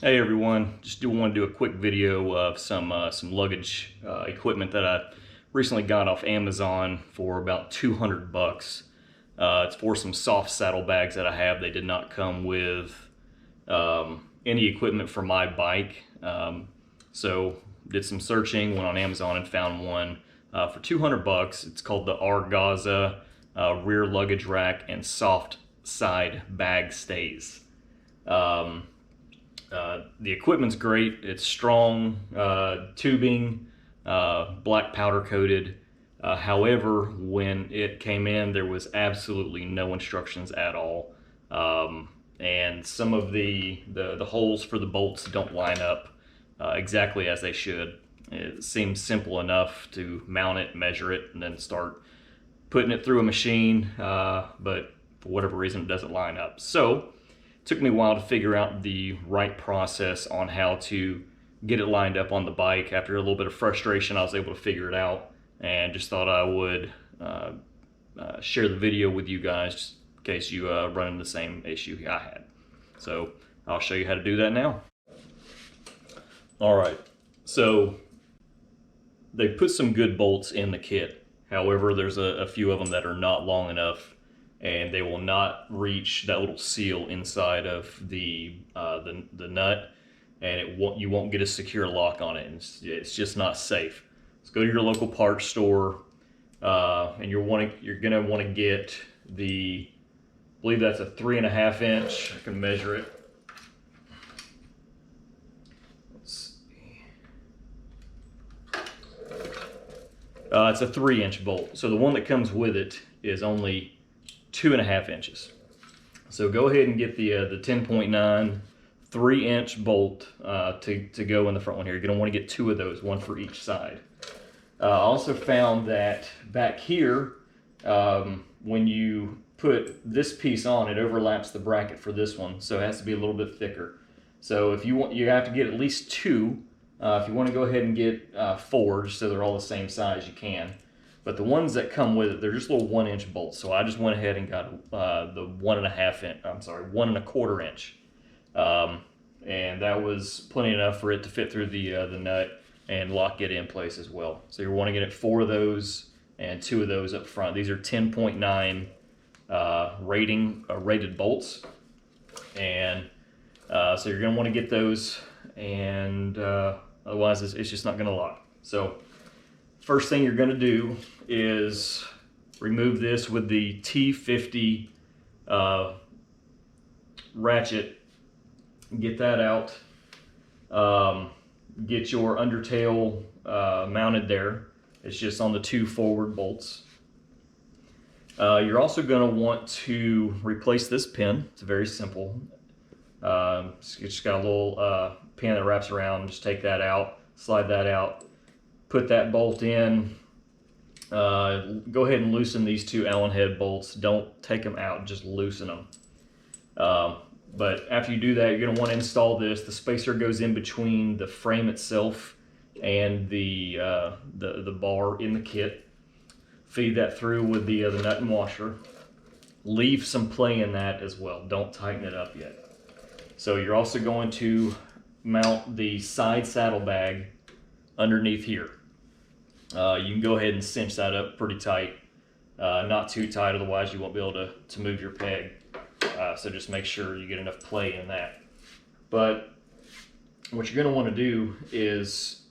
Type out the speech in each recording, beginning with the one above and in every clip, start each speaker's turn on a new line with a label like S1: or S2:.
S1: Hey everyone, just want to do a quick video of some luggage equipment that I recently got off Amazon for about 200 bucks. It's for some soft saddlebags that I have. They did not come with any equipment for my bike. So did some searching, went on Amazon and found one for 200 bucks. It's called the R-Gaza rear luggage rack and soft side bag stays. The equipment's great. It's strong tubing, black powder coated. However, when it came in, there was absolutely no instructions at all. And some of the holes for the bolts don't line up exactly as they should. It seems simple enough to mount it, measure it, and then start putting it through a machine, but for whatever reason it doesn't line up. So it took me a while to figure out the right process on how to get it lined up on the bike. After a little bit of frustration, I was able to figure it out, and just thought I would share the video with you guys just in case you run into the same issue I had. So I'll show you how to do that now. All right, so they put some good bolts in the kit. However, there's a few of them that are not long enough, and they will not reach that little seal inside of the nut, and you won't get a secure lock on it, and it's just not safe. So go to your local parts store, and you're gonna want to get the, I believe that's a 3.5 inch. I can measure it. It's a 3-inch bolt. So the one that comes with it is only 2.5 inches. So go ahead and get the 10.9 3-inch bolt to go in the front one here. You're going to want to get 2 of those, one for each side. I also found that back here, when you put this piece on, it overlaps the bracket for this one, so it has to be a little bit thicker. So if you have to get at least 2. If you want to go ahead and get 4, just so they're all the same size, you can. But the ones that come with it, they're just little 1-inch bolts. So I just went ahead and got the 1.25 inch. And that was plenty enough for it to fit through the nut and lock it in place as well. So you want to get 4 of those and 2 of those up front. These are 10.9 rated bolts. And so you're going to want to get those, and otherwise it's just not going to lock. So first thing you're going to do is remove this with the T50 ratchet. Get that out. Get your undertail mounted there. It's just on the 2 forward bolts. You're also going to want to replace this pin. It's very simple. It's just got a little pin that wraps around. Just take that out, slide that out, put that bolt in. Go ahead and loosen these 2 Allen head bolts. Don't take them out, just loosen them. But after you do that, you're going to want to install this. The spacer goes in between the frame itself and the bar in the kit. Feed that through with the nut and washer. Leave some play in that as well. Don't tighten it up yet. So you're also going to mount the side saddlebag underneath here. You can go ahead and cinch that up pretty tight. Not too tight, otherwise you won't be able to move your peg. So just make sure you get enough play in that. But what you're going to want to do is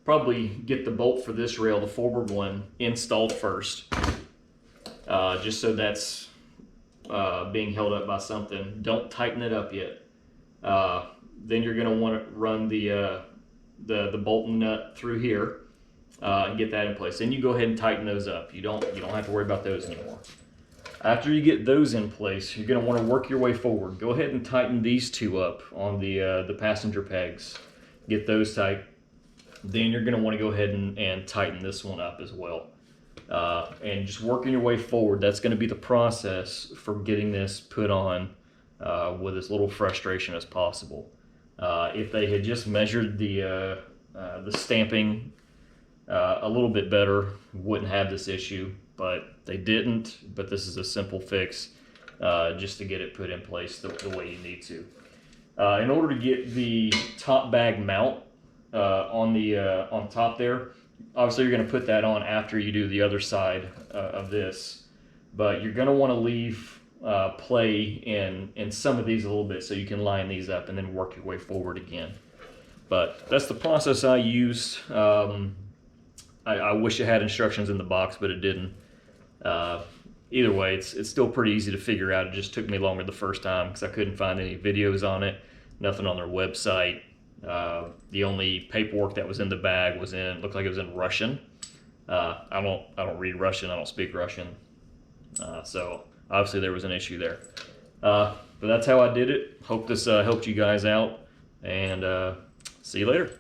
S1: probably get the bolt for this rail, the forward one, installed first. Just so that's being held up by something. Don't tighten it up yet. Then you're going to want to run the bolt and nut through here and get that in place. Then you go ahead and tighten those up. You don't have to worry about those anymore. After you get those in place, you're going to want to work your way forward. Go ahead and tighten these 2 up on the passenger pegs. Get those tight. Then you're going to want to go ahead and tighten this one up as well. And just working your way forward. That's going to be the process for getting this put on with as little frustration as possible. If they had just measured the stamping a little bit better, wouldn't have this issue, but they didn't. But this is a simple fix just to get it put in place the way you need to. In order to get the top bag mount on top there, obviously you're going to put that on after you do the other side of this, but you're going to want to leave play in some of these a little bit so you can line these up and then work your way forward again. But that's the process I used. I wish it had instructions in the box, but it didn't. Either way, it's still pretty easy to figure out. It just took me longer the first time because I couldn't find any videos on it, nothing on their website. The only paperwork that was in the bag looked like it was in Russian. I don't read Russian. I don't speak Russian. So obviously there was an issue there. But that's how I did it. Hope this helped you guys out, and see you later.